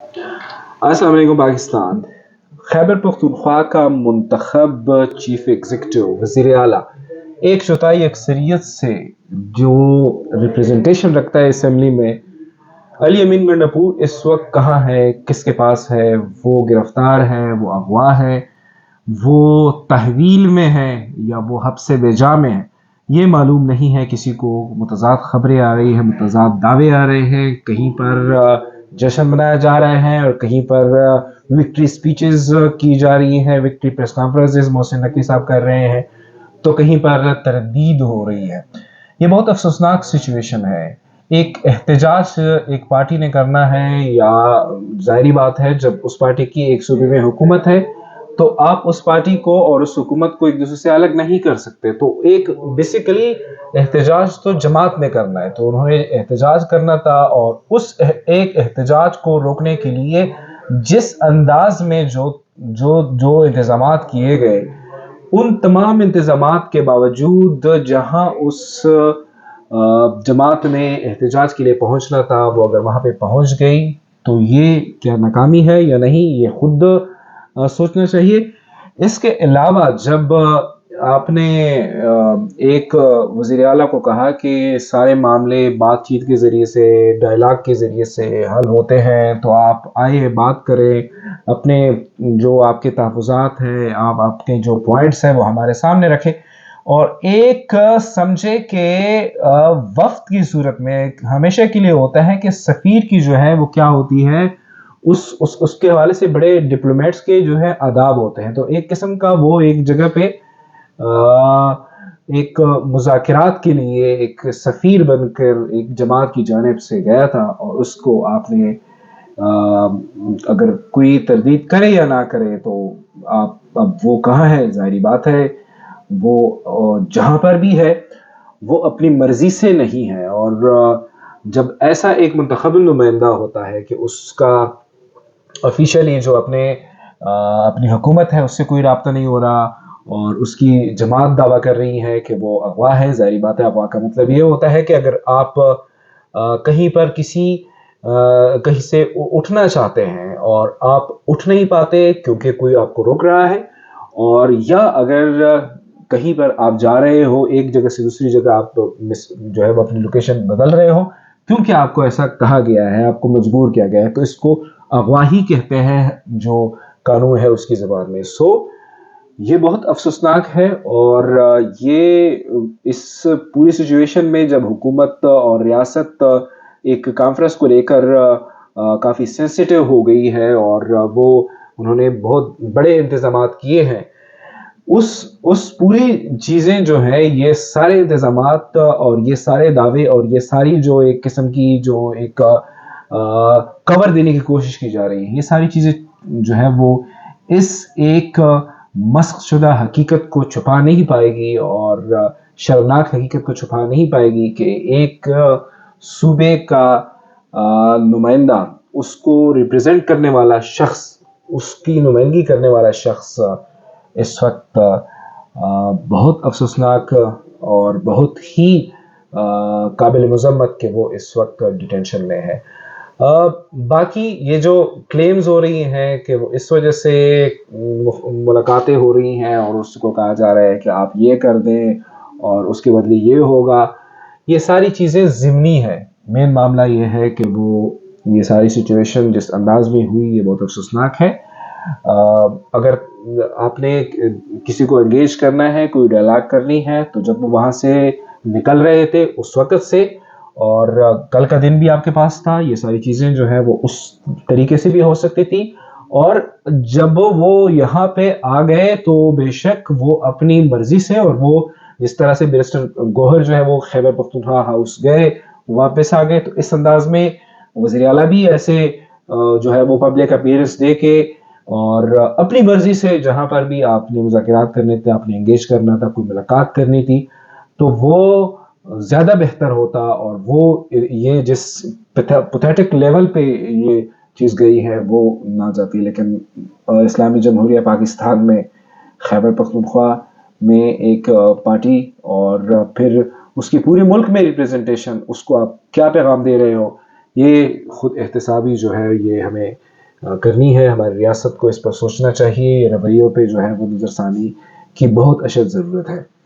السلام علیکم پاکستان۔ خیبر پختونخوا کا منتخب چیف ایگزیکٹو وزیر اعلیٰ ایک چوتھائی اکثریت سے جو ریپریزنٹیشن رکھتا ہے اسمبلی میں، علی امین مرنپور اس وقت کہاں ہے، کس کے پاس ہے؟ وہ گرفتار ہے، وہ اغوا ہے، وہ تحویل میں ہے یا وہ حبس بیجا میں ہے، یہ معلوم نہیں ہے کسی کو۔ متضاد خبریں آ رہی ہیں، متضاد دعوے آ رہے ہیں، کہیں پر جشن منایا جا رہا ہے اور کہیں پر وکٹری سپیچز کی جا رہی ہیں، victory press conferences Mohsin Naqvi صاحب کر رہے ہیں، تو کہیں پر تردید ہو رہی ہے۔ یہ بہت افسوسناک سچویشن ہے۔ ایک احتجاج ایک پارٹی نے کرنا ہے، یا ظاہری بات ہے جب اس پارٹی کی ایک صوبے میں حکومت ہے تو آپ اس پارٹی کو اور اس حکومت کو ایک دوسرے سے الگ نہیں کر سکتے۔ تو ایک بیسیکلی احتجاج تو جماعت نے کرنا ہے، تو انہوں نے احتجاج کرنا تھا، اور اس ایک احتجاج کو روکنے کے لیے جس انداز میں جو انتظامات کیے گئے، ان تمام انتظامات کے باوجود جہاں اس جماعت نے احتجاج کے لیے پہنچنا تھا وہ اگر وہاں پہ پہنچ گئی تو یہ کیا ناکامی ہے یا نہیں، یہ خود سوچنا چاہیے۔ اس کے علاوہ جب آپ نے ایک وزیر اعلیٰ کو کہا کہ سارے معاملے بات چیت کے ذریعے سے، ڈائلاگ کے ذریعے سے حل ہوتے ہیں، تو آپ آئے بات کریں، اپنے جو آپ کے تحفظات ہیں، آپ کے جو پوائنٹس ہیں وہ ہمارے سامنے رکھیں، اور ایک سمجھے کہ وفد کی صورت میں ہمیشہ کے لیے ہوتا ہے کہ سفیر کی جو ہے وہ کیا ہوتی ہے، اس کے حوالے سے بڑے ڈپلومیٹس کے جو ہے آداب ہوتے ہیں، تو ایک قسم کا وہ ایک جگہ پہ ایک مذاکرات کے لیے ایک سفیر بن کر ایک جماعت کی جانب سے گیا تھا، اور اس کو آپ نے اگر کوئی تردید کرے یا نہ کرے تو آپ اب وہ کہاں ہے؟ ظاہری بات ہے وہ جہاں پر بھی ہے وہ اپنی مرضی سے نہیں ہے، اور جب ایسا ایک منتخب نمائندہ ہوتا ہے کہ اس کا آفیشیلی جو اپنی حکومت ہے اس سے کوئی رابطہ نہیں ہو رہا، اور اس کی جماعت دعویٰ کر رہی ہے کہ وہ اغوا ہے، ظاہری بات ہے اغوا کا مطلب یہ ہوتا ہے کہ اگر آپ کہیں پر کہیں سے اٹھنا چاہتے ہیں اور آپ اٹھ نہیں پاتے کیونکہ کوئی آپ کو روک رہا ہے، اور یا اگر کہیں پر آپ جا رہے ہو ایک جگہ سے دوسری جگہ، آپ جو ہے وہ اپنی لوکیشن بدل رہے ہو کیونکہ آپ کو ایسا کہا گیا ہے، آپ کو مجبور کیا گیا ہے، تو اس کو اغوا ہی کہتے ہیں جو قانون ہے اس کی زبان میں۔ یہ بہت افسوسناک ہے، اور یہ اس پوری سچویشن میں جب حکومت اور ریاست ایک کانفرنس کو لے کر کافی سینسیٹیو ہو گئی ہے، اور انہوں نے بہت بڑے انتظامات کیے ہیں، اس پوری چیزیں جو ہے، یہ سارے انتظامات اور یہ سارے دعوے اور یہ ساری جو ایک قسم کی جو ایک کور دینے کی کوشش کی جا رہی ہے، یہ ساری چیزیں جو ہے وہ اس ایک مسخ شدہ حقیقت کو چھپا نہیں پائے گی، اور شرمناک حقیقت کو چھپا نہیں پائے گی کہ ایک صوبے کا نمائندہ، اس کو ریپریزنٹ کرنے والا شخص، اس کی نمائندگی کرنے والا شخص اس وقت بہت افسوسناک اور بہت ہی قابل مذمت کہ وہ اس وقت ڈیٹینشن میں ہے۔ باقی یہ جو کلیمز ہو رہی ہیں کہ وہ اس وجہ سے ملاقاتیں ہو رہی ہیں اور اس کو کہا جا رہا ہے کہ آپ یہ کر دیں اور اس کے بدلے یہ ہوگا، یہ ساری چیزیں ضمنی ہے۔ مین معاملہ یہ ہے کہ یہ ساری سچویشن جس انداز میں ہوئی یہ بہت افسوسناک ہے۔ اگر آپ نے کسی کو انگیج کرنا ہے، کوئی ڈائلاگ کرنی ہے، تو جب وہ وہاں سے نکل رہے تھے اس وقت سے، اور کل کا دن بھی آپ کے پاس تھا، یہ ساری چیزیں جو ہے وہ اس طریقے سے بھی ہو سکتی تھی، اور جب وہ یہاں پہ آ گئے تو بے شک وہ اپنی مرضی سے، اور وہ جس طرح سے بیرسٹر گوہر جو ہے وہ خیبر پختونخوا ہاؤس گئے، واپس آ گئے، تو اس انداز میں وزیر اعلیٰ بھی ایسے جو ہے وہ پبلک اپیئرنس دے کے اور اپنی مرضی سے جہاں پر بھی آپ نے مذاکرات کرنے تھے، آپ نے انگیج کرنا تھا، کوئی ملاقات کرنی تھی، تو وہ زیادہ بہتر ہوتا، اور وہ یہ جس پیتھیٹک لیول پہ یہ چیز گئی ہے وہ نہ جاتی۔ لیکن اسلامی جمہوریہ پاکستان میں خیبر پختونخوا میں ایک پارٹی اور پھر اس کی پورے ملک میں ریپریزنٹیشن، اس کو آپ کیا پیغام دے رہے ہو، یہ خود احتسابی جو ہے یہ ہمیں کرنی ہے. ہماری ریاست کو اس پر سوچنا چاہیے. یہ رویوں پہ جو ہے وہ نظر ثانی کی بہت اشد ضرورت ہے.